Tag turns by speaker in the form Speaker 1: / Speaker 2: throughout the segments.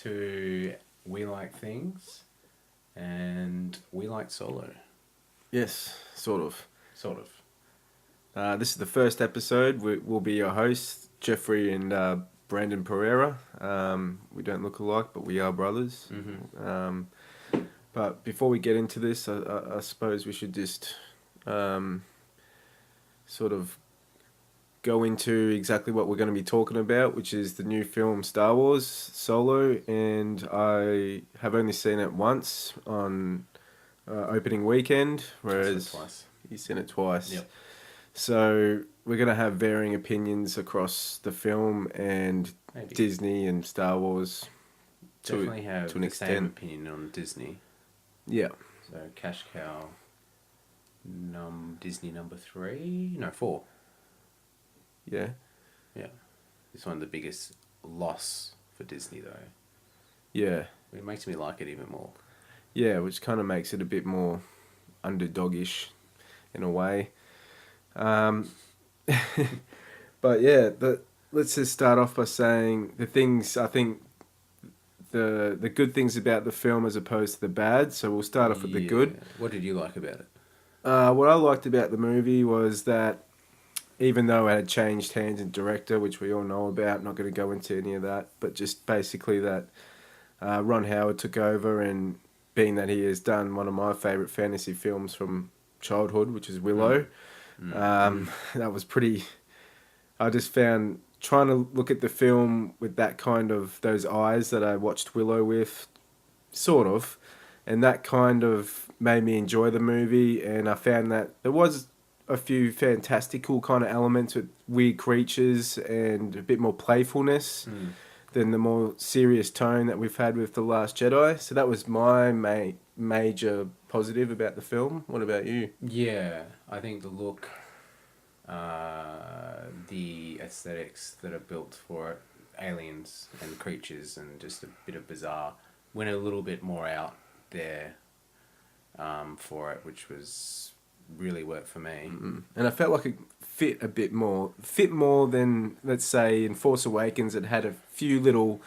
Speaker 1: to We Like Things, and we like Solo,
Speaker 2: Yes, sort of.
Speaker 1: sort of.
Speaker 2: This is the first episode. We'll be your hosts, Jeffrey and Brandon Pereira. We don't look alike, but we are brothers. But before we get into this, I suppose we should just sort of go into exactly what we're going to be talking about, which is the new film Star Wars Solo. And I have only seen it once on opening weekend, whereas
Speaker 1: Twice.
Speaker 2: you've seen it twice.
Speaker 1: Yep.
Speaker 2: So we're going to have varying opinions across the film and
Speaker 1: Maybe.
Speaker 2: Disney and Star Wars.
Speaker 1: Definitely have
Speaker 2: to an
Speaker 1: the
Speaker 2: extent.
Speaker 1: same opinion on Disney.
Speaker 2: Yeah.
Speaker 1: So Cash Cow, Disney number 3? No, 4.
Speaker 2: Yeah.
Speaker 1: Yeah. It's one of the biggest loss for Disney, though.
Speaker 2: Yeah.
Speaker 1: It makes me like it even more.
Speaker 2: Yeah, which kind of makes it a bit more underdogish in a way. But yeah, let's just start off by saying the things I think the good things about the film as opposed to the bad. So we'll start off with the good.
Speaker 1: What did you like about it?
Speaker 2: What I liked about the movie was that even though it had changed hands and director, which we all know about, not going to go into any of that, but just basically that Ron Howard took over, and being that he has done one of my favourite fantasy films from childhood, which is Willow, that was pretty... I just found trying to look at the film with that kind of, those eyes that I watched Willow with, sort of, and that kind of made me enjoy the movie, and I found that there was a few fantastical kind of elements with weird creatures and a bit more playfulness than the more serious tone that we've had with The Last Jedi. So that was my major positive about the film. What about you?
Speaker 1: Yeah, I think the look, the aesthetics that are built for it, aliens and creatures and just a bit of bizarre, went a little bit more out there for it, which was really worked for me.
Speaker 2: And I felt like it fit more than, let's say, in Force Awakens. It had a few little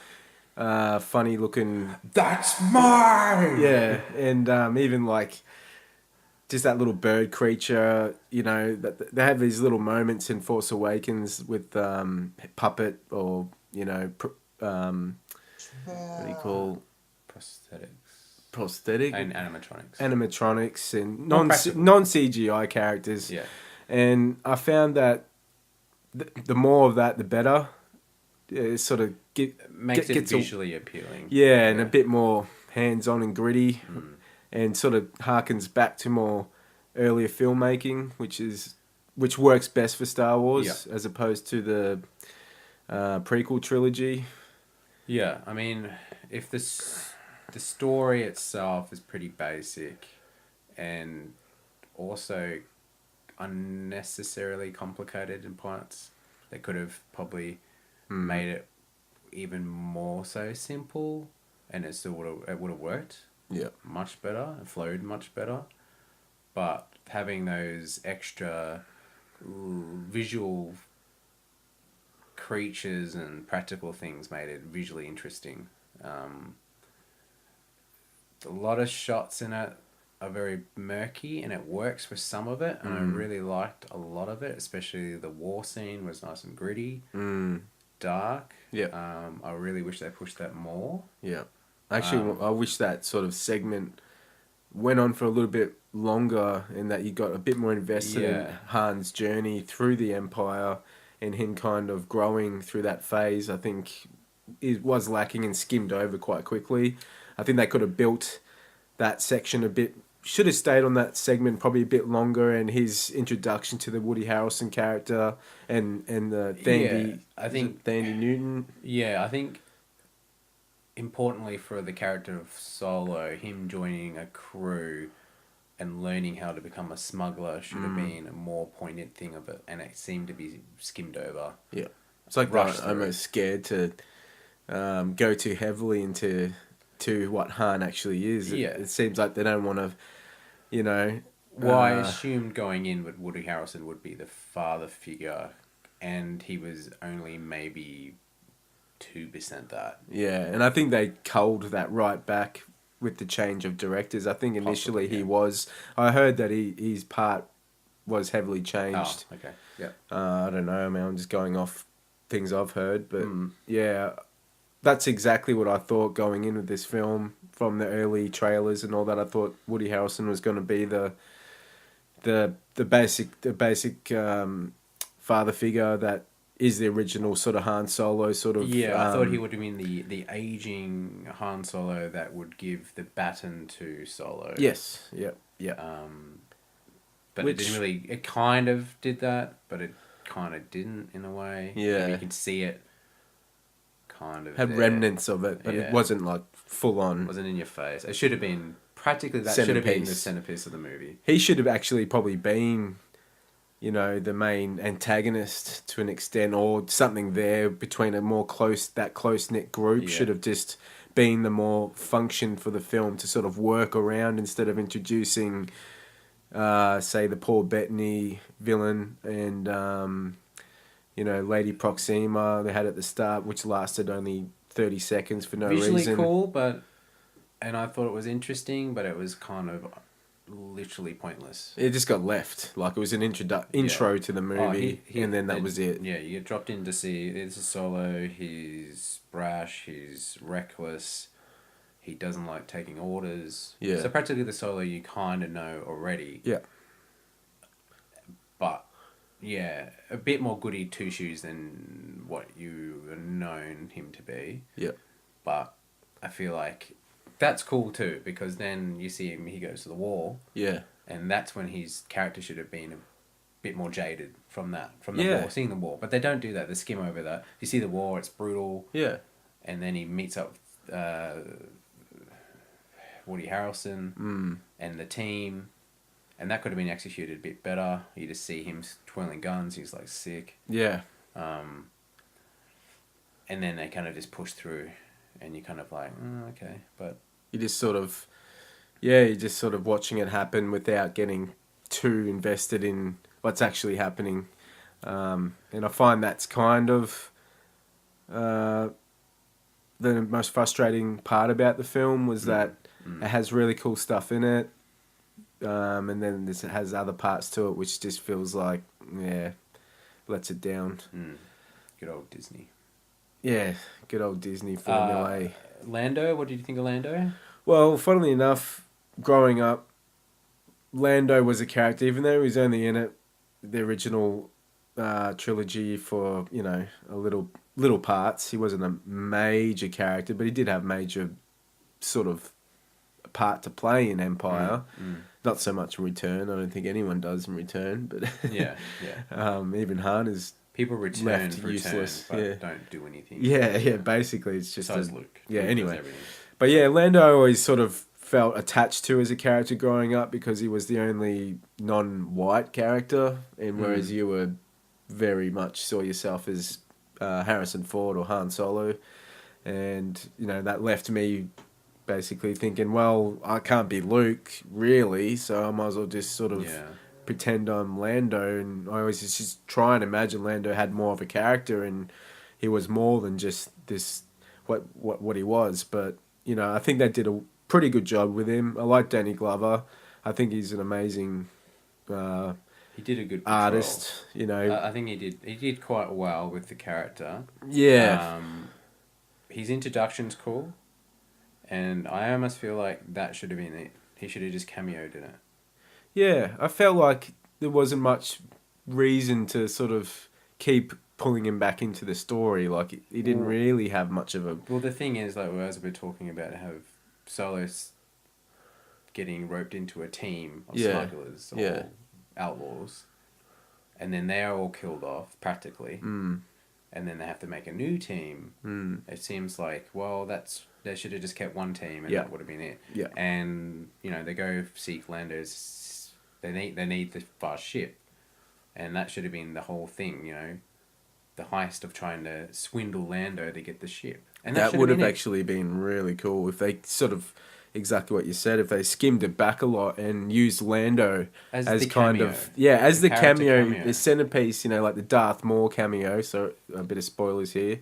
Speaker 2: funny looking...
Speaker 1: That's mine!
Speaker 2: Yeah, and even like just that little bird creature, you know, that they have these little moments in Force Awakens with Puppet, or, you know, what do you call... Prosthetic?
Speaker 1: And animatronics.
Speaker 2: Animatronics and
Speaker 1: practical.
Speaker 2: non-CGI characters.
Speaker 1: Yeah.
Speaker 2: And I found that the more of that, the better. It sort of
Speaker 1: Makes it
Speaker 2: gets
Speaker 1: visually appealing.
Speaker 2: Yeah, and a bit more hands-on and gritty, and sort of harkens back to more earlier filmmaking, which works best for Star Wars as opposed to the prequel trilogy.
Speaker 1: Yeah, I mean, if the story itself is pretty basic and also unnecessarily complicated in parts, they could have probably made it even more so simple, and it would have worked much better and flowed much better. But having those extra visual creatures and practical things made it visually interesting. A lot of shots in it are very murky, and it works for some of it, and I really liked a lot of it, especially the war scene was nice and gritty, dark. I really wish they pushed that more.
Speaker 2: Actually, I wish that sort of segment went on for a little bit longer, in that you got a bit more invested in Han's journey through the Empire and him kind of growing through that phase. I think it was lacking and skimmed over quite quickly. I think they could have built that section a bit, should have stayed on that segment probably a bit longer, and his introduction to the Woody Harrelson character and the Thandie Newton.
Speaker 1: Yeah, I think importantly for the character of Solo, him joining a crew and learning how to become a smuggler should have been a more poignant thing of it, and it seemed to be skimmed over.
Speaker 2: Yeah, it's like they're almost scared to go too heavily into what Han actually is. It seems like they don't want to, you know...
Speaker 1: Well, I assumed going in that Woody Harrelson would be the father figure, and he was only maybe 2% that.
Speaker 2: Yeah, and I think they culled that right back with the change of directors. I think initially
Speaker 1: Possibly, yeah.
Speaker 2: he was. I heard that his part was heavily changed.
Speaker 1: Oh, okay. Yeah.
Speaker 2: I don't know. I mean, I'm just going off things I've heard, but yeah, that's exactly what I thought going in with this film from the early trailers and all that. I thought Woody Harrelson was going to be the basic father figure that is the original sort of Han Solo sort of.
Speaker 1: Yeah, I thought he would have been the aging Han Solo that would give the baton to Solo.
Speaker 2: Yes. Yep. Yeah.
Speaker 1: But it didn't really. It kind of did that, but it kind of didn't in a way.
Speaker 2: Yeah.
Speaker 1: You could see it. Kind of
Speaker 2: had
Speaker 1: there.
Speaker 2: remnants of it, but it wasn't like full on.
Speaker 1: It wasn't in your face. It should have been practically that. Should have been the centerpiece of the movie.
Speaker 2: He should have actually probably been, the main antagonist to an extent, or something there between that close knit group. Should have just been the more function for the film to sort of work around instead of introducing, say, the Paul Bettany villain and. Lady Proxima they had at the start, which lasted only 30 seconds for no reason.
Speaker 1: Visually cool, and I thought it was interesting, but it was kind of literally pointless.
Speaker 2: It just got left. Like, it was an intro to the movie, and then that was it.
Speaker 1: Yeah, you get dropped in to see, this is Solo, he's brash, he's reckless, he doesn't like taking orders.
Speaker 2: Yeah.
Speaker 1: So practically the Solo you kind of know already.
Speaker 2: Yeah.
Speaker 1: But... yeah, a bit more goody two shoes than what you have known him to be.
Speaker 2: Yeah.
Speaker 1: But I feel like that's cool too, because then you see him, he goes to the war.
Speaker 2: Yeah.
Speaker 1: And that's when his character should have been a bit more jaded from the war, seeing the war. But they don't do that, they skim over that. You see the war, it's brutal.
Speaker 2: Yeah.
Speaker 1: And then he meets up Woody Harrelson and the team. And that could have been executed a bit better. You just see him twirling guns. He's like sick.
Speaker 2: Yeah.
Speaker 1: And then they kind of just push through, and you're kind of like, okay, but
Speaker 2: you're just sort of watching it happen without getting too invested in what's actually happening. And I find that's kind of the most frustrating part about the film was that it has really cool stuff in it. And then it has other parts to it which just feels like, lets it down.
Speaker 1: Good old Disney.
Speaker 2: Yeah, good old Disney Formula A.
Speaker 1: Lando, what did you think of Lando?
Speaker 2: Well, funnily enough, growing up, Lando was a character, even though he was only in it, the original trilogy for, a little parts. He wasn't a major character, but he did have major sort of part to play in Empire. Not so much in Return. I don't think anyone does in Return, but
Speaker 1: yeah.
Speaker 2: Even Han is
Speaker 1: people return
Speaker 2: left useless,
Speaker 1: but don't do anything.
Speaker 2: Yeah. Basically, it's just
Speaker 1: Luke.
Speaker 2: Yeah.
Speaker 1: Luke
Speaker 2: anyway, but yeah, Lando I always sort of felt attached to as a character growing up because he was the only non-white character, and whereas you were very much saw yourself as Harrison Ford or Han Solo, and that left me basically thinking, well, I can't be Luke, really, so I might as well just sort of pretend I'm Lando. And I always just try and imagine Lando had more of a character and he was more than just this, what he was. But, I think they did a pretty good job with him. I like Danny Glover. I think he's an amazing
Speaker 1: he did a good
Speaker 2: artist,
Speaker 1: I think he did quite well with the character.
Speaker 2: Yeah.
Speaker 1: His introduction's cool. And I almost feel like that should have been it. He should have just cameoed in it.
Speaker 2: Yeah, I felt like there wasn't much reason to sort of keep pulling him back into the story. Like, he didn't really have much of a...
Speaker 1: Well, the thing is, like, as we're talking about how Solo's getting roped into a team of smugglers or outlaws, and then they're all killed off, practically, and then they have to make a new team. It seems like, well, they should have just kept one team, and that would have been it.
Speaker 2: Yeah.
Speaker 1: And they go seek Lando's. They need the fast ship, and that should have been the whole thing. The heist of trying to swindle Lando to get the ship. And
Speaker 2: that would have actually been really cool if they sort of exactly what you said. If they skimmed it back a lot and used Lando as kind
Speaker 1: cameo.
Speaker 2: of as the cameo, the centerpiece. Like the Darth Maul cameo. So a bit of spoilers here.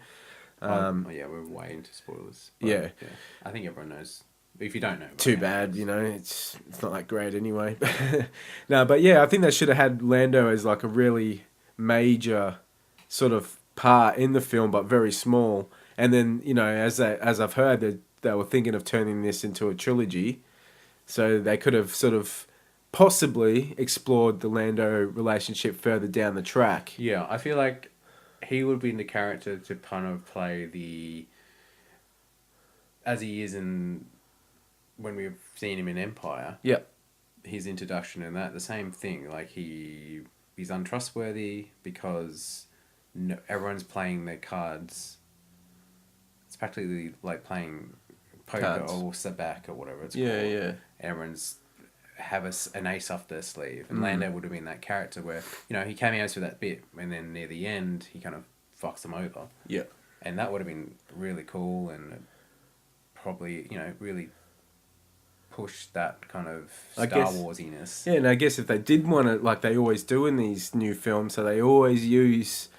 Speaker 1: Yeah, we're way into spoilers.
Speaker 2: Yeah.
Speaker 1: I think everyone knows. If you don't know,
Speaker 2: Too bad, you know. It's not that great anyway. No, but yeah, I think they should have had Lando as like a really major sort of part in the film, but very small. And then as I've heard, they were thinking of turning this into a trilogy, so they could have sort of possibly explored the Lando relationship further down the track.
Speaker 1: Yeah, I feel like he would be the character to kind of play as he is in when we've seen him in Empire.
Speaker 2: Yep.
Speaker 1: His introduction and that, the same thing. Like he's untrustworthy because everyone's playing their cards. It's practically like playing poker
Speaker 2: Cards.
Speaker 1: or sabacc or whatever it's called.
Speaker 2: Yeah.
Speaker 1: Everyone's have an ace up their sleeve, and Lando would have been that character where he cameos for that bit, and then near the end he kind of fucks them over.
Speaker 2: Yeah.
Speaker 1: And that would have been really cool, and probably really push that kind of Star Warsiness.
Speaker 2: Yeah, and I guess if they did want to, like they always do in these new films, so they always use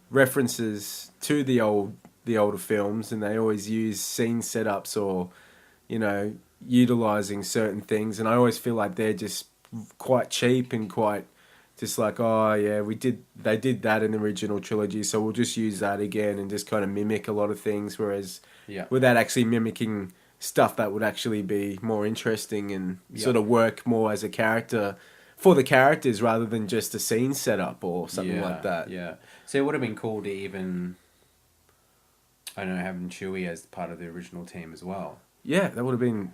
Speaker 2: references to the older films, and they always use scene setups or, utilizing certain things, and I always feel like they're just quite cheap and quite just like, oh yeah, they did that in the original trilogy, so we'll just use that again and just kind of mimic a lot of things, whereas without actually mimicking stuff that would actually be more interesting and sort of work more as a character for the characters rather than just a scene setup or something like that.
Speaker 1: Yeah. So it would have been cool to even, I don't know, having Chewie as part of the original team as well.
Speaker 2: Yeah, that would have been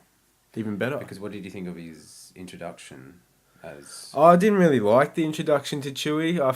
Speaker 2: even better.
Speaker 1: Because what did you think of his introduction as?
Speaker 2: Oh, I didn't really like the introduction to Chewie. I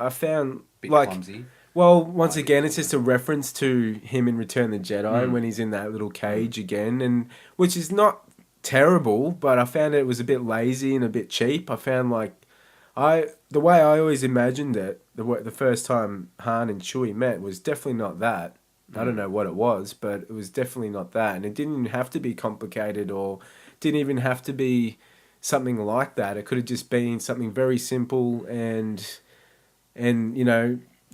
Speaker 2: found
Speaker 1: Bit
Speaker 2: like
Speaker 1: clumsy.
Speaker 2: Well, once again, it's just a reference to him in Return of the Jedi when he's in that little cage again, and which is not terrible, but I found it was a bit lazy and a bit cheap. I found the way I always imagined it, the first time Han and Chewie met was definitely not that. I don't know what it was, but it was definitely not that, and it didn't even have to be complicated or didn't even have to be something like that. It could have just been something very simple and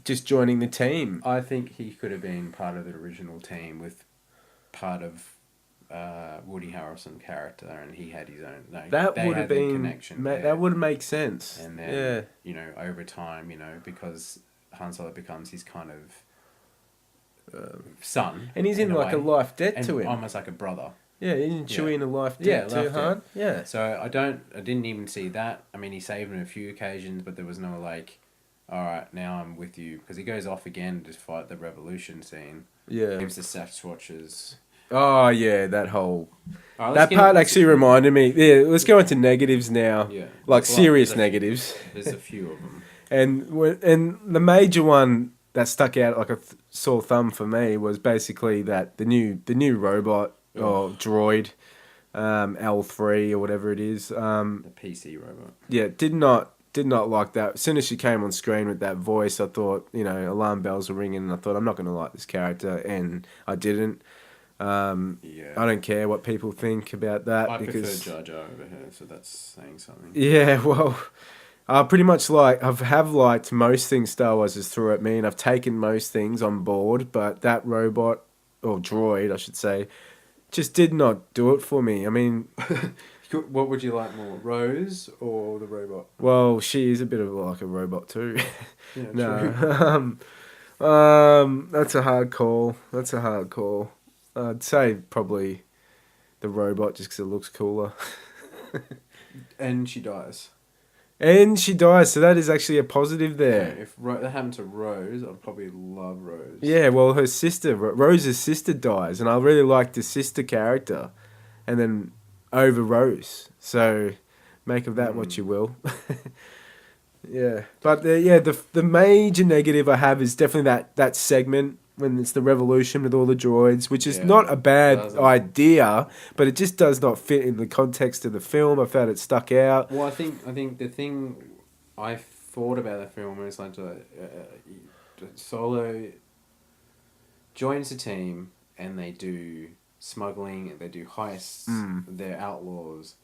Speaker 2: just joining the team.
Speaker 1: I think he could have been part of the original team with part of Woody Harrelson character, and he had his own.
Speaker 2: That would have been
Speaker 1: connection.
Speaker 2: That would make sense.
Speaker 1: And then over time, because Han Solo becomes his kind of son,
Speaker 2: and he's in like a life debt to him,
Speaker 1: almost like a brother.
Speaker 2: Yeah, isn't Chewie in a life debt to Han? Yeah.
Speaker 1: So I didn't even see that. I mean, he saved him on a few occasions, but there was no like, all right, now I'm with you, because he goes off again to fight the revolution scene.
Speaker 2: Yeah.
Speaker 1: Gives the Sasquatches.
Speaker 2: Oh yeah, that whole that part actually reminded me. Yeah, let's go into negatives now. Yeah. Like serious negatives.
Speaker 1: There's a few of them.
Speaker 2: And the major one that stuck out like a sore thumb for me was basically that the new robot or droid, L3 or whatever it is.
Speaker 1: The PC robot.
Speaker 2: Yeah, did not like that. As soon as she came on screen with that voice, I thought, alarm bells were ringing, and I thought, I'm not going to like this character, and I didn't. I don't care what people think about that.
Speaker 1: I prefer Jar Jar over her, so that's saying something.
Speaker 2: Yeah, well, I pretty much have liked most things Star Wars has thrown at me, and I've taken most things on board, but that robot, or droid, I should say, just did not do it for me. I mean...
Speaker 1: What would you like more, Rose or the robot?
Speaker 2: Well, she is a bit of like a robot too.
Speaker 1: Yeah,
Speaker 2: no, that's a hard call. I'd say probably the robot just because it looks cooler.
Speaker 1: And she dies.
Speaker 2: So that is actually a positive there.
Speaker 1: Yeah, if that happened to Rose, I'd probably love Rose.
Speaker 2: Yeah, well, her sister, Rose's sister dies, and I really liked the sister character, and then over Rose. So make of that what you will. Yeah, but the major negative I have is definitely that segment when it's the revolution with all the droids, which is not a bad idea, but it just does not fit in the context of the film. I found it stuck out.
Speaker 1: Well, I think the thing I thought about the film is like Solo joins the team and they do smuggling, they do heists, they're outlaws,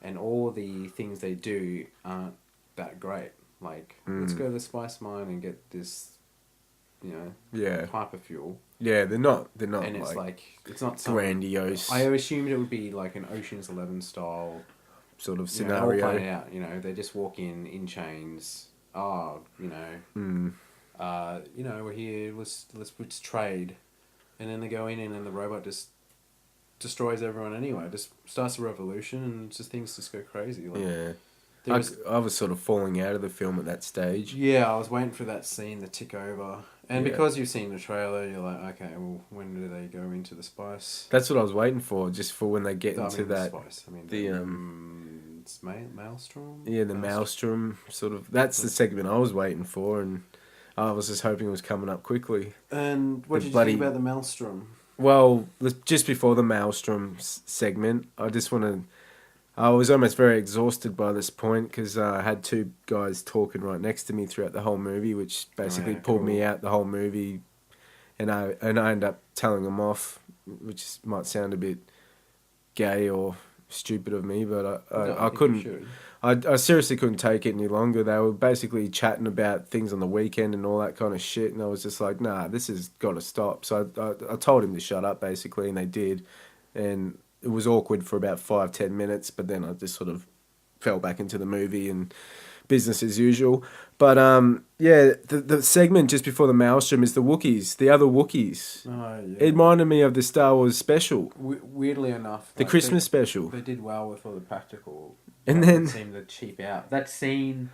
Speaker 1: and all the things they do aren't that great. Like, let's go to the spice mine and get this, hyper fuel.
Speaker 2: Yeah, they're not. They're not.
Speaker 1: And it's it's not
Speaker 2: grandiose.
Speaker 1: I assumed it would be like an Ocean's 11 style
Speaker 2: sort of scenario.
Speaker 1: They're all planned out. They just walk in chains. Oh, we're here. Let's trade, and then they go in, and then the robot just destroys everyone anyway. Just starts a revolution, and things just go crazy.
Speaker 2: Yeah. I was sort of falling out of the film at that stage.
Speaker 1: Yeah, I was waiting for that scene to tick over. And because you've seen the trailer, you're like, okay, well, when do they go into the spice?
Speaker 2: That's what I was waiting for, just for when they get into that.
Speaker 1: The spice. It's Maelstrom?
Speaker 2: Yeah, the Maelstrom, sort of. That's the segment I was waiting for, and I was just hoping it was coming up quickly.
Speaker 1: And what did you think about the Maelstrom?
Speaker 2: Well, just before the Maelstrom segment, I was almost very exhausted by this point because I had two guys talking right next to me throughout the whole movie, which basically pulled me out the whole movie, and I ended up telling them off, which might sound a bit gay or stupid of me, but I couldn't. I seriously couldn't take it any longer. They were basically chatting about things on the weekend and all that kind of shit, and I was just like, nah, this has got to stop. So I told him to shut up, basically, and they did, and it was awkward for about 5-10 minutes, but then I just sort of fell back into the movie and business as usual. But the segment just before the Maelstrom is the Wookiees, the other Wookiees.
Speaker 1: Oh, yeah.
Speaker 2: It reminded me of the Star Wars special.
Speaker 1: Weirdly enough,
Speaker 2: the Christmas special.
Speaker 1: They did well with all the practical.
Speaker 2: And then
Speaker 1: it seemed to cheap out. That scene,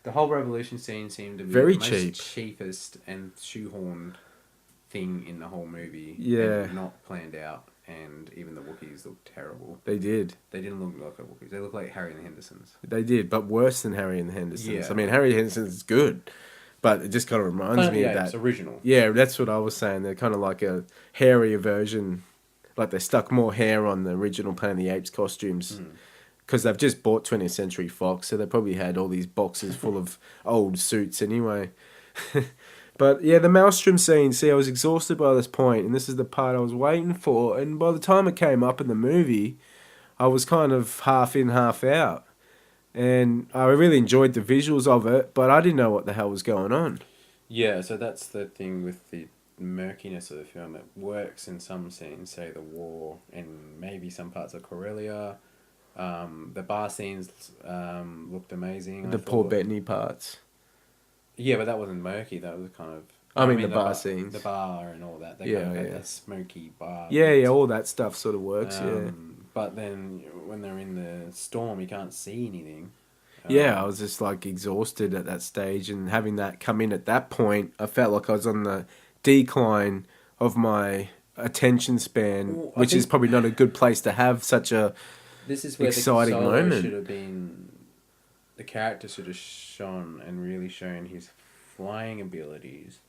Speaker 1: the whole revolution scene, seemed to be
Speaker 2: very
Speaker 1: the most cheapest and shoehorned thing in the whole movie.
Speaker 2: Yeah,
Speaker 1: and not planned out. And even the Wookiees looked terrible.
Speaker 2: They did.
Speaker 1: They didn't look like the Wookiees. They looked like Harry and the Hendersons.
Speaker 2: They did, but worse than Harry and the Hendersons.
Speaker 1: Yeah.
Speaker 2: I mean, Harry and the Hendersons is good, but it just kind of reminds me of that.
Speaker 1: It's original.
Speaker 2: Yeah, that's what I was saying. They're kind of like a hairier version. Like they stuck more hair on the original Planet of the Apes costumes. Because they've just bought 20th Century Fox, so they probably had all these boxes full of old suits anyway. But yeah, the Maelstrom scene, I was exhausted by this point, and this is the part I was waiting for. And by the time it came up in the movie, I was kind of half in, half out. And I really enjoyed the visuals of it, but I didn't know what the hell was going on.
Speaker 1: Yeah, so that's the thing with the murkiness of the film. It works in some scenes, say the war, and maybe some parts of Corellia. The bar scenes looked amazing.
Speaker 2: The Paul Bettany parts.
Speaker 1: Yeah, but that wasn't murky. That was kind of...
Speaker 2: I mean the bar scenes.
Speaker 1: The bar and all that. They that smoky bar.
Speaker 2: Yeah, all that stuff sort of works,
Speaker 1: But then when they're in the storm, you can't see anything.
Speaker 2: I was just like exhausted at that stage, and having that come in at that point, I felt like I was on the decline of my attention span, which is probably not a good place to have such a exciting moment.
Speaker 1: Should have been... The character should have shone and really shown his flying abilities,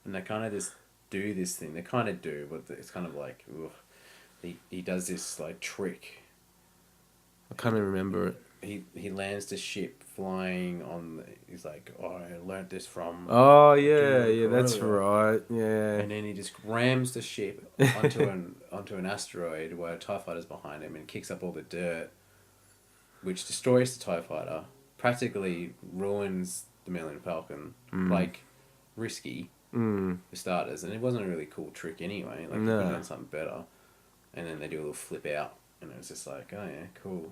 Speaker 1: and they kind of just do this thing. They kind of do, but it's kind of like, he does this like trick.
Speaker 2: I can't even remember it.
Speaker 1: He lands the ship flying on. He's like, I learnt this from.
Speaker 2: Oh yeah, that's right. Yeah.
Speaker 1: And then he just rams the ship onto an asteroid where a TIE fighter's behind him and kicks up all the dirt, which destroys the TIE fighter. Practically ruins the Millennium Falcon. Like, risky for starters, and it wasn't a really cool trick anyway. Like, you could have done something better. And then they do a little flip out, and it was just like, oh yeah, cool.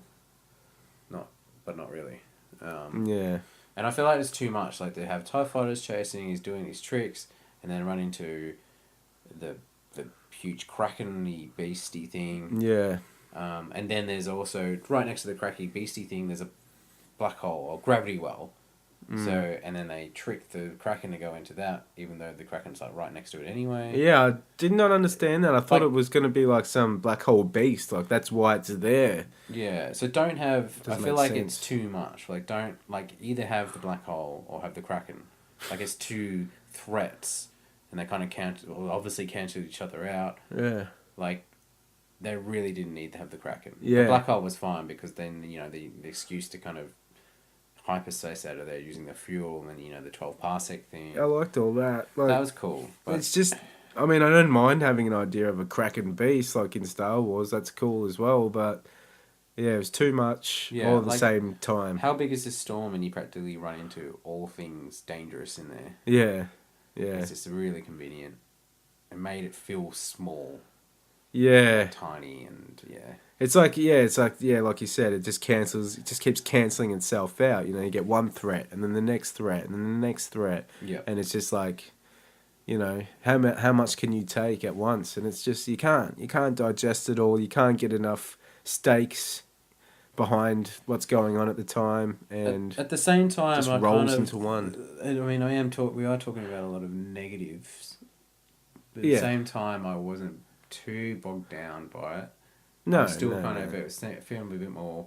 Speaker 1: But not really.
Speaker 2: Yeah.
Speaker 1: And I feel like it's too much. Like, they have TIE fighters chasing, he's doing these tricks, and then run into the huge Kraken-y beastie thing.
Speaker 2: Yeah.
Speaker 1: And then there's also, right next to the Kraken beastie thing, there's a black hole or gravity well. So, and then they trick the Kraken to go into that, even though the Kraken's like right next to it anyway.
Speaker 2: Yeah, I did not understand that. I thought it was going to be like some black hole beast. Like, that's why it's there.
Speaker 1: Yeah, so don't have... I feel like it's too much. Like, don't... Like, either have the black hole or have the Kraken. Like, it's two threats, and they kind of obviously cancel each other out.
Speaker 2: Yeah.
Speaker 1: Like, they really didn't need to have the Kraken.
Speaker 2: Yeah.
Speaker 1: The black hole was fine because then, the excuse to kind of hyperspace out of there using the fuel and then, the 12 parsec thing.
Speaker 2: I liked all that. Like,
Speaker 1: that was cool. But
Speaker 2: it's just... I mean, I don't mind having an idea of a Kraken beast, like in Star Wars. That's cool as well, but... Yeah, it was too much all at the same time.
Speaker 1: How big is this storm and you practically run into all things dangerous in there?
Speaker 2: Yeah.
Speaker 1: It's just really convenient. it made it feel small,
Speaker 2: Yeah.
Speaker 1: tiny, and yeah.
Speaker 2: It's like like you said, it just keeps canceling itself out. You know, you get one threat, and then the next threat, and then the next threat,
Speaker 1: Yeah.
Speaker 2: and it's just like, you know, how much can you take at once? And it's just you can't digest it all. You can't get enough stakes behind what's going on at the time, and
Speaker 1: at the same time,
Speaker 2: just
Speaker 1: I
Speaker 2: rolls
Speaker 1: kind of,
Speaker 2: into one.
Speaker 1: I mean, we are talking about a lot of negatives, but at
Speaker 2: Yeah.
Speaker 1: the same time, I wasn't too bogged down by it.
Speaker 2: No,
Speaker 1: I'm still
Speaker 2: no,
Speaker 1: kind
Speaker 2: no.
Speaker 1: of feeling a bit more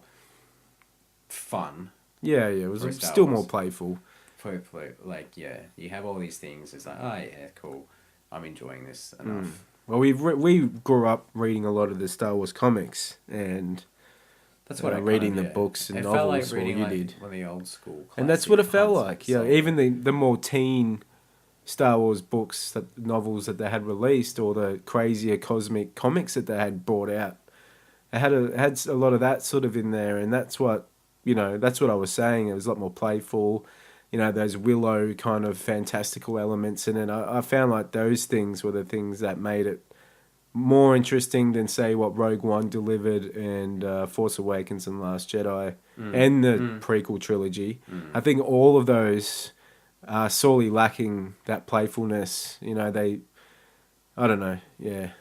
Speaker 1: fun
Speaker 2: Yeah, it was
Speaker 1: for Star
Speaker 2: still
Speaker 1: Wars.
Speaker 2: more playful.
Speaker 1: for like, yeah, you have all these things. It's like, oh yeah, cool. I'm enjoying this enough.
Speaker 2: Well, we grew up reading a lot of the Star Wars comics, and
Speaker 1: That's what I
Speaker 2: reading
Speaker 1: kind of,
Speaker 2: the books and
Speaker 1: it
Speaker 2: novels.
Speaker 1: felt like reading
Speaker 2: you
Speaker 1: like
Speaker 2: did,
Speaker 1: one of the old school.
Speaker 2: and that's what it felt
Speaker 1: classic
Speaker 2: like. Yeah,
Speaker 1: so-
Speaker 2: even the more teen Star Wars books, novels that they had released, or the crazier cosmic comics that they had brought out, it had a lot of that sort of in there, and that's what that's what I was saying. It was a lot more playful. You know, those Willow kind of fantastical elements in it. I found like those things were the things that made it more interesting than say what Rogue One delivered and Force Awakens and Last Jedi and the prequel trilogy. I think all of those are sorely lacking that playfulness. You know, I don't know, yeah.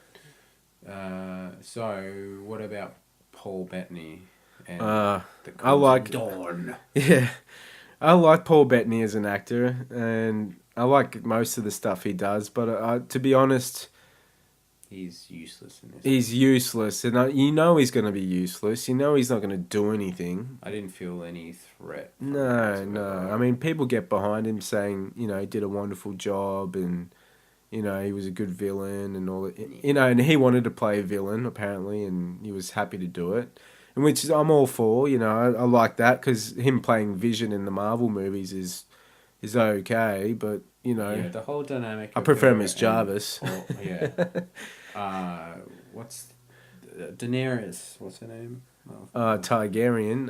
Speaker 1: So what about Paul Bettany and
Speaker 2: I
Speaker 1: Crimson
Speaker 2: like
Speaker 1: Dawn?
Speaker 2: Yeah, I like Paul Bettany as an actor, and I like most of the stuff he does. But to be honest,
Speaker 1: He's useless in this.
Speaker 2: he's useless, and you know he's going to be useless. You know he's not going to do anything.
Speaker 1: I didn't feel any threat. From him
Speaker 2: No.
Speaker 1: whatsoever.
Speaker 2: I mean, people get behind him saying, he did a wonderful job, and he was a good villain, and all that. And he wanted to play a villain apparently, and he was happy to do it, and which I'm all for. I like that because him playing Vision in the Marvel movies is okay, but
Speaker 1: yeah, the whole dynamic.
Speaker 2: I
Speaker 1: of
Speaker 2: prefer
Speaker 1: her
Speaker 2: him as
Speaker 1: and
Speaker 2: Jarvis.
Speaker 1: Paul- yeah. What's Daenerys? What's her name? Oh,
Speaker 2: Targaryen.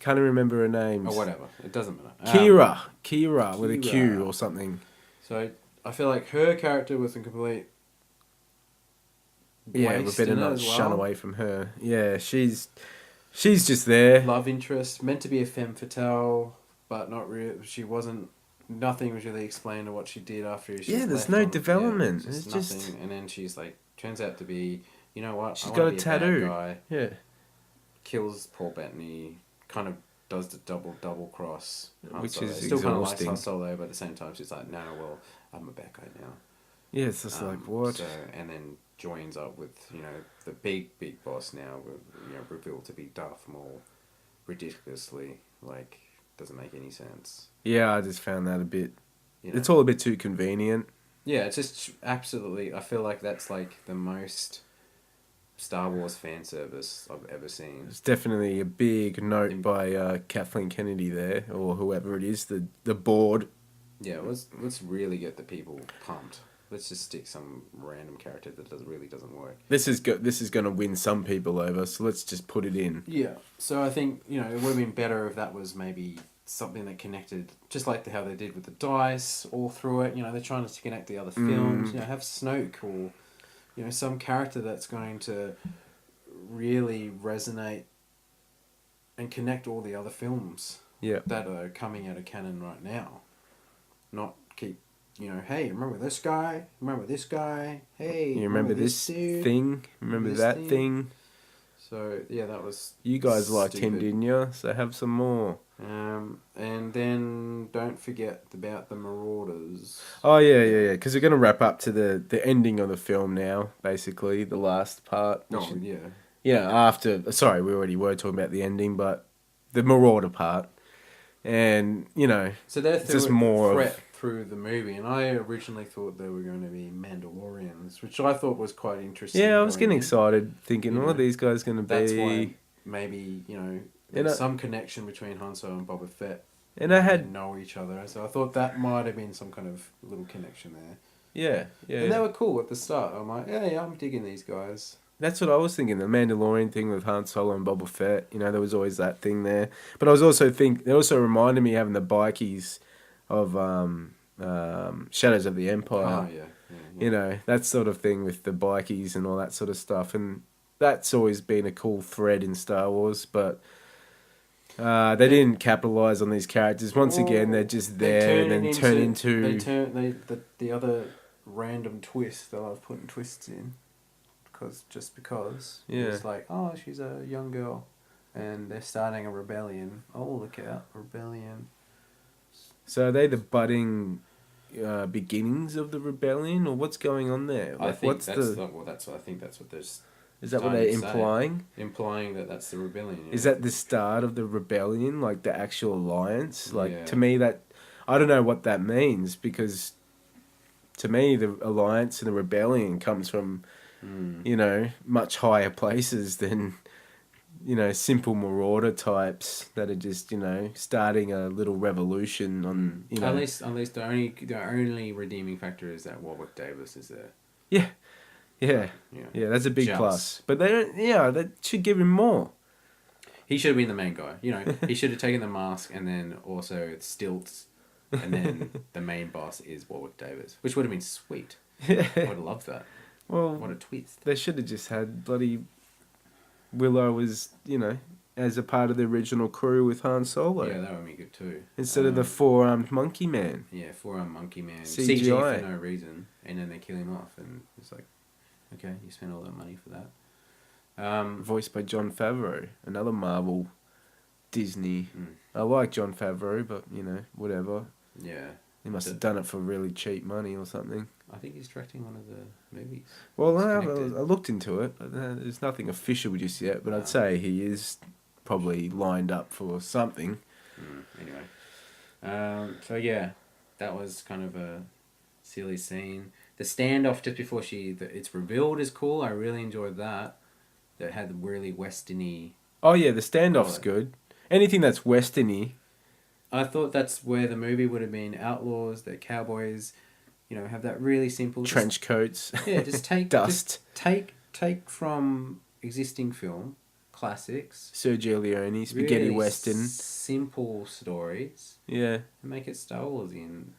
Speaker 2: Can't remember her name.
Speaker 1: or whatever. It doesn't matter.
Speaker 2: Kira with a Q
Speaker 1: Kira.
Speaker 2: or something.
Speaker 1: So I feel like her character was a complete.
Speaker 2: Yeah, we
Speaker 1: waste
Speaker 2: better
Speaker 1: in it
Speaker 2: not
Speaker 1: as well.
Speaker 2: shun away from her. Yeah, she's just there.
Speaker 1: Love interest, meant to be a femme fatale, but not real. She wasn't. Nothing was really explained to what she did after she.
Speaker 2: Yeah, there's
Speaker 1: left
Speaker 2: no
Speaker 1: on-
Speaker 2: development.
Speaker 1: Yeah,
Speaker 2: It's
Speaker 1: nothing.
Speaker 2: just-
Speaker 1: And then she's like, turns out to be, you know what?
Speaker 2: She's
Speaker 1: I
Speaker 2: got
Speaker 1: wanna
Speaker 2: a
Speaker 1: be bad
Speaker 2: tattoo.
Speaker 1: guy.
Speaker 2: Yeah,
Speaker 1: Kills Paul Bettany. Kind of does the double cross. Han
Speaker 2: Which
Speaker 1: Solo.
Speaker 2: is
Speaker 1: Still kind of likes
Speaker 2: exhausting.
Speaker 1: Han Solo, but at the same time she's like, no, well, I'm a bad guy now.
Speaker 2: yeah. It's just like what?
Speaker 1: So, and then joins up with the big boss now, revealed to be Darth Maul, ridiculously doesn't make any sense.
Speaker 2: Yeah, I just found that a bit.
Speaker 1: You know?
Speaker 2: It's all a bit too convenient.
Speaker 1: Yeah, it's just absolutely. I feel like that's like the most Star Wars fan service I've ever seen.
Speaker 2: It's definitely a big note by Kathleen Kennedy there, or whoever it is, the board.
Speaker 1: Yeah, let's really get the people pumped. Let's just stick some random character that really doesn't work.
Speaker 2: This is going to win some people over, so let's just put it in.
Speaker 1: Yeah. So I think it would have been better if that was maybe something that connected, just like how they did with the dice all through it. They're trying to connect the other films. Have Snoke or some character that's going to really resonate and connect all the other films
Speaker 2: Yeah.
Speaker 1: that are coming out of canon right now. Not keep hey, remember this guy? Remember this guy? Hey,
Speaker 2: You remember this
Speaker 1: dude?
Speaker 2: thing? Remember
Speaker 1: This
Speaker 2: that
Speaker 1: thing?
Speaker 2: thing?
Speaker 1: So yeah, that was.
Speaker 2: You guys liked him,
Speaker 1: stupid.
Speaker 2: didn't you? So have some more.
Speaker 1: And then don't forget about the Marauders.
Speaker 2: Oh yeah. Because we're gonna wrap up to the ending of the film now. Basically, the last part.
Speaker 1: Oh yeah.
Speaker 2: After. Sorry, we already were talking about the ending, but the Marauder part, and
Speaker 1: So they're
Speaker 2: it's just more
Speaker 1: threat through the movie, and I originally thought they were going to be Mandalorians, which I thought was quite interesting.
Speaker 2: Yeah, I was
Speaker 1: going
Speaker 2: getting
Speaker 1: in.
Speaker 2: excited, thinking,
Speaker 1: You
Speaker 2: what
Speaker 1: know,
Speaker 2: are these guys gonna
Speaker 1: That's
Speaker 2: be?
Speaker 1: why maybe
Speaker 2: know-
Speaker 1: there's some connection between Han Solo and Boba Fett.
Speaker 2: And I
Speaker 1: They
Speaker 2: had
Speaker 1: know each other, so I thought that might have been some kind of little connection there.
Speaker 2: yeah.
Speaker 1: And they were cool at the start. I'm like, yeah, I'm digging these guys.
Speaker 2: That's what I was thinking. The Mandalorian thing with Han Solo and Boba Fett. There was always that thing there. But I was also it also reminded me having the bikies of Shadows of the Empire.
Speaker 1: Oh yeah.
Speaker 2: You know, that sort of thing with the bikies and all that sort of stuff. And that's always been a cool thread in Star Wars, but they didn't capitalize on these characters. Once again, they're just there and then turn into...
Speaker 1: the other random twist that I was putting twists in. Because. Yeah. It's like, oh, she's a young girl. And they're starting a rebellion. Oh, look out, rebellion.
Speaker 2: So are they the budding beginnings of the rebellion, or what's going on there?
Speaker 1: Like, I think I think that's what there's.
Speaker 2: Is that what they're implying?
Speaker 1: Implying that that's the rebellion.
Speaker 2: Is that the start of the rebellion, like the actual alliance? Like, to me, that... I don't know what that means, because to me, the alliance and the rebellion comes from, you know, much higher places than, you know, simple marauder types that are just, you know, starting a little revolution on, you know...
Speaker 1: At least the only redeeming factor is that Warwick Davis is there.
Speaker 2: Yeah, that's a big plus. But they don't. Yeah, they should give him more.
Speaker 1: He should have been the main guy. You know, he should have taken the mask and then also stilts, and then the main boss is Warwick Davis, which would have been sweet. I would have loved that.
Speaker 2: Well,
Speaker 1: what a twist!
Speaker 2: They should have just had bloody Willow as, you know, as a part of the original crew with Han Solo.
Speaker 1: Yeah, that would be good too.
Speaker 2: Instead of the four-armed monkey man.
Speaker 1: Yeah, four-armed monkey man.
Speaker 2: CGI
Speaker 1: for no reason, and then they kill him off, and it's like. Okay, you spent all that money for that.
Speaker 2: Voiced by Jon Favreau, another Marvel, Disney. I like Jon Favreau, but, you know, whatever.
Speaker 1: Yeah.
Speaker 2: He must have done it for really cheap money or something.
Speaker 1: I think he's directing one of the movies.
Speaker 2: Well, I looked into it, but there's nothing official just yet, but I'd say he is probably lined up for something.
Speaker 1: Anyway. So, yeah, that was kind of a silly scene. The standoff just before it's revealed is cool. I really enjoyed that. That had really westerny.
Speaker 2: Oh yeah, the standoff's good. Anything that's westerny.
Speaker 1: I thought that's where the movie would have been outlaws, the cowboys, you know, have that really simple
Speaker 2: trench coats.
Speaker 1: Yeah, just take
Speaker 2: dust.
Speaker 1: Just take from existing film classics.
Speaker 2: Sergio Leone, spaghetti really western.
Speaker 1: Simple stories.
Speaker 2: Yeah.
Speaker 1: And make it Star Warsy, and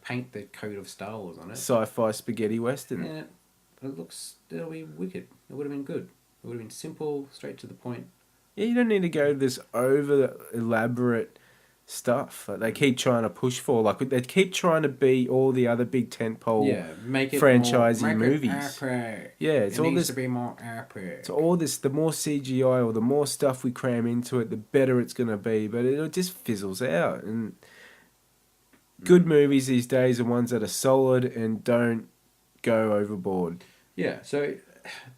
Speaker 1: paint the coat of Star Wars on it.
Speaker 2: Sci-fi spaghetti western.
Speaker 1: Yeah, it'll be wicked. It would have been good. It would have been simple, straight to the point.
Speaker 2: Yeah, you don't need to go to this over elaborate stuff that they keep trying to push for. Like, they keep trying to be all the other big tentpole franchising movies. Yeah, it's all this.
Speaker 1: To be more epic.
Speaker 2: It's all this. The more CGI or the more stuff we cram into it, the better it's gonna be. But it just fizzles out. And good movies these days are ones that are solid and don't go overboard.
Speaker 1: Yeah. So,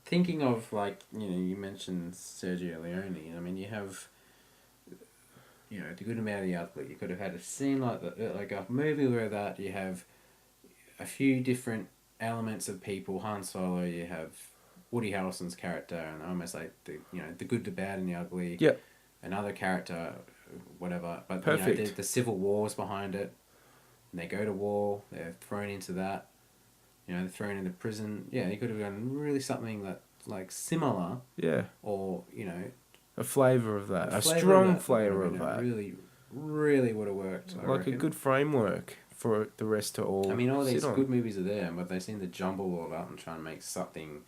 Speaker 1: thinking of, like, you mentioned Sergio Leone. I mean, you have. The Good, the Bad, the Ugly. You could have had a scene like that, like a movie where that you have a few different elements of people. Han Solo, you have Woody Harrelson's character, and almost like the Good, the Bad, and the Ugly.
Speaker 2: Yep.
Speaker 1: Another character, whatever. But
Speaker 2: perfect.
Speaker 1: The civil wars behind it, and they go to war. They're thrown into that. They're thrown into prison. Yeah, you could have done really something that like similar.
Speaker 2: Yeah.
Speaker 1: Or
Speaker 2: a flavour of that. A strong flavour of that.
Speaker 1: Really, really would have worked. I reckon.
Speaker 2: A good framework for the rest to all.
Speaker 1: I mean, all these good movies are there, but they seem to jumble all up and try and make something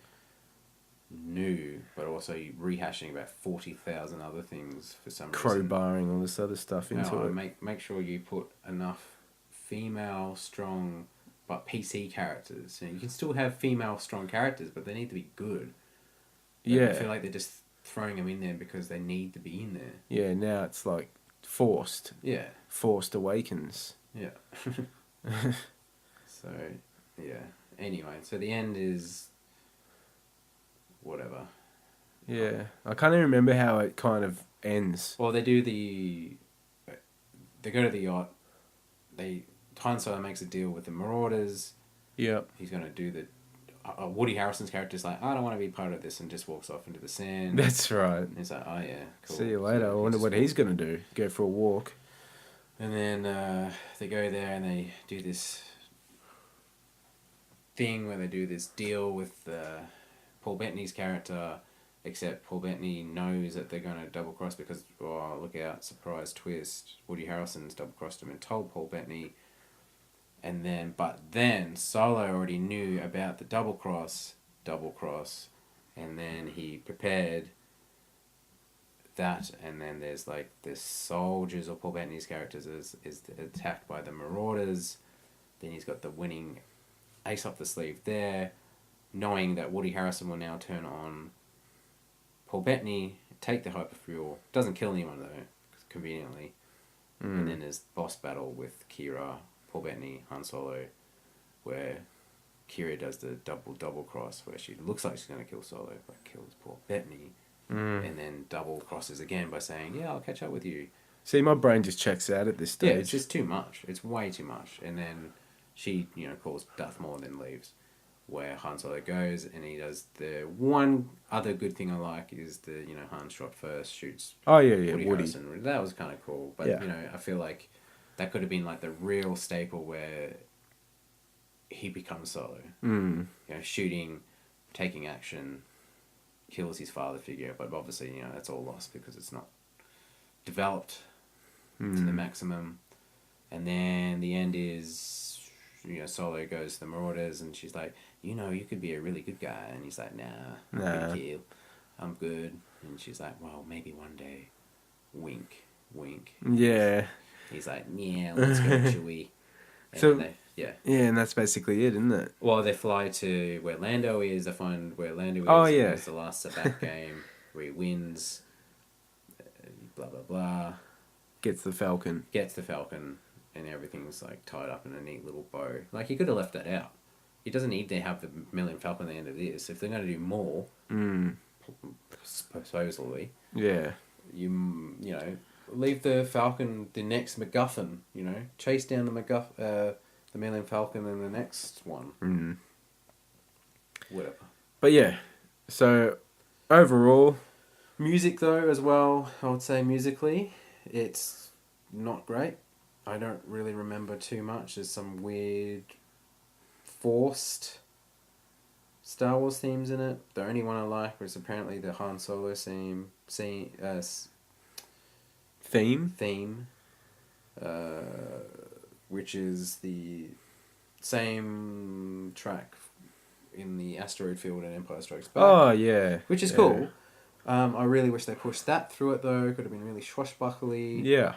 Speaker 1: new, but also rehashing about 40,000 other things for some reason.
Speaker 2: Crowbarring all this other stuff into it.
Speaker 1: Make sure you put enough female strong, but PC characters. You can still have female strong characters, but they need to be good.
Speaker 2: Yeah.
Speaker 1: I feel like they're just throwing them in there because they need to be in there.
Speaker 2: Yeah, now it's like forced.
Speaker 1: Yeah.
Speaker 2: Forced Awakens.
Speaker 1: Yeah. So, yeah. Anyway, so the end is whatever.
Speaker 2: Yeah. I can't even remember how it kind of ends.
Speaker 1: Well, they go to the yacht. Han Solo makes a deal with the Marauders.
Speaker 2: Yep.
Speaker 1: He's going to do the Woody Harrelson's character's like, I don't want to be part of this, and just walks off into the sand.
Speaker 2: That's right.
Speaker 1: And he's like, oh yeah, cool.
Speaker 2: See you later. So I wonder what he's going to do. Go for a walk.
Speaker 1: And then they go there and they do this thing where they do this deal with Paul Bettany's character, except Paul Bettany knows that they're going to double cross because, oh, look out, surprise twist. Woody Harrelson's double crossed him and told Paul Bettany But then Solo already knew about the double cross, and then he prepared that, and then there's like the soldiers, or Paul Bettany's characters is attacked by the Marauders. Then he's got the winning ace up the sleeve there, knowing that Woody Harrelson will now turn on Paul Bettany, take the hyperfuel. Doesn't kill anyone though, conveniently. And then there's boss battle with Kira, Paul Bettany, Han Solo, where Kira does the double cross, where she looks like she's going to kill Solo, but kills Paul Bettany. And then double crosses again by saying, "Yeah, I'll catch up with you."
Speaker 2: See, my brain just checks out at this stage.
Speaker 1: Yeah, it's just too much. It's way too much. And then she, calls Darth Maul and then leaves. Where Han Solo goes, and he does the one other good thing I like is the, Han shot first, shoots
Speaker 2: Woody.
Speaker 1: Harrelson. That was kind of cool. But,
Speaker 2: Yeah.
Speaker 1: I feel like that could have been like the real staple where he becomes Solo. Shooting, taking action, kills his father figure, but obviously, that's all lost because it's not developed to the maximum. And then the end is, Solo goes to the Marauders, and she's like, you could be a really good guy. And he's like, nah. Thank you. I'm good. And she's like, well, maybe one day. Wink, wink.
Speaker 2: Yeah.
Speaker 1: He's like, yeah, let's go, Chewie.
Speaker 2: Yeah, and that's basically it, isn't it?
Speaker 1: Well, they fly to where Lando is. They find where Lando is.
Speaker 2: Oh, yeah.
Speaker 1: It's the last Sabacc game where he wins. Blah, blah, blah.
Speaker 2: Gets the Falcon.
Speaker 1: And everything's like tied up in a neat little bow. Like, he could have left that out. He doesn't need to have the Millennium Falcon at the end of this. If they're going to do more, supposedly,
Speaker 2: yeah,
Speaker 1: leave the Falcon, the next MacGuffin. Chase down the Millennium Falcon in the next one. Whatever.
Speaker 2: But yeah, so overall,
Speaker 1: music though as well. I would say musically, it's not great. I don't really remember too much. There's some weird, forced Star Wars themes in it. The only one I like was apparently the Han Solo theme, which is the same track in the asteroid field in Empire Strikes Back.
Speaker 2: Oh yeah,
Speaker 1: which is cool. I really wish they pushed that through it though. Could have been really swashbuckly.
Speaker 2: Yeah.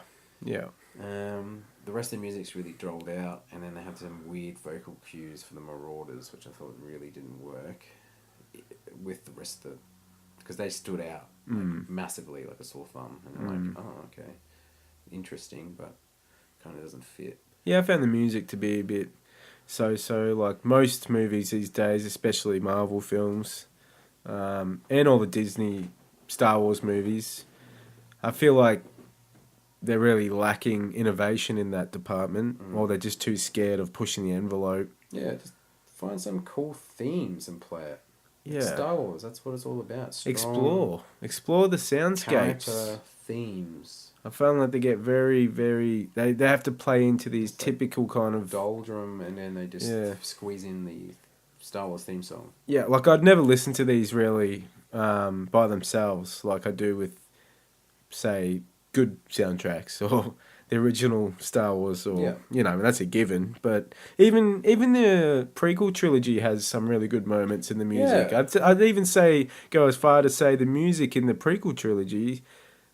Speaker 1: The rest of the music's really drolled out, and then they have some weird vocal cues for the Marauders, which I thought really didn't work with the rest of the... Because they stood out massively like a sore thumb, and I'm like, oh, okay, interesting, but kind of doesn't fit.
Speaker 2: Yeah, I found the music to be a bit so-so, like most movies these days, especially Marvel films, and all the Disney Star Wars movies. I feel like they're really lacking innovation in that department, or they're just too scared of pushing the envelope.
Speaker 1: Yeah, just find some cool themes and play it.
Speaker 2: Yeah.
Speaker 1: Star Wars, that's what it's all about.
Speaker 2: Strong Explore the soundscapes.
Speaker 1: Character themes.
Speaker 2: I found like they get very, very... They have to play into these typical kind of...
Speaker 1: Doldrum, and then they just squeeze in the Star Wars theme song.
Speaker 2: Yeah, like I'd never listen to these really by themselves like I do with, say... good soundtracks or the original Star Wars or that's a given, but even the prequel trilogy has some really good moments in the music. I'd even go as far to say the music in the prequel trilogy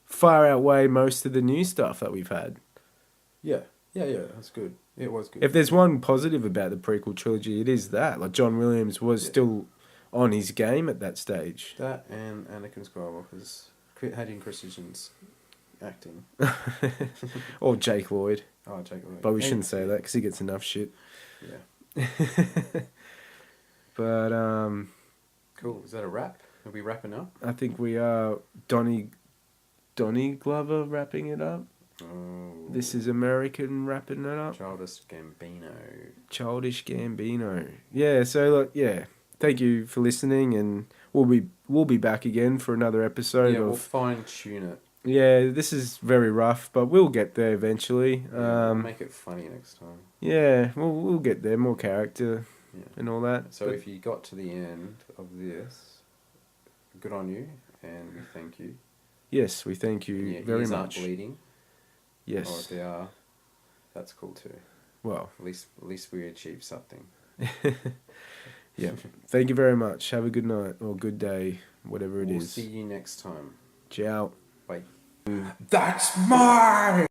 Speaker 2: far outweigh most of the new stuff that we've had.
Speaker 1: Yeah, that's good. It was good.
Speaker 2: If there's one positive about the prequel trilogy, it is that like John Williams was still on his game at that stage.
Speaker 1: That and Anakin Skywalker's Hayden Christensen's acting.
Speaker 2: Or Jake Lloyd.
Speaker 1: Oh, Jake Lloyd.
Speaker 2: But we shouldn't say that because he gets enough shit.
Speaker 1: Yeah.
Speaker 2: But,
Speaker 1: cool. Is that a wrap? Are we wrapping up?
Speaker 2: I think we are. Donnie Glover wrapping it up.
Speaker 1: Oh.
Speaker 2: This Is American wrapping it up. Childish Gambino. Yeah, so, look, thank you for listening, and we'll be back again for another episode.
Speaker 1: Yeah, we'll fine-tune it.
Speaker 2: Yeah, this is very rough, but we'll get there eventually.
Speaker 1: We'll make it funny next time.
Speaker 2: Yeah, we'll get there. More character and all that.
Speaker 1: So if you got to the end of this, good on you, and we thank you.
Speaker 2: Yes, we thank you very much.
Speaker 1: Aren't bleeding.
Speaker 2: Yes.
Speaker 1: Or if they are, that's cool too.
Speaker 2: Well,
Speaker 1: at least we achieved something.
Speaker 2: Yeah. Thank you very much. Have a good night or good day, whatever it is.
Speaker 1: We'll see you next time.
Speaker 2: Ciao.
Speaker 1: Bye.
Speaker 3: That's mine!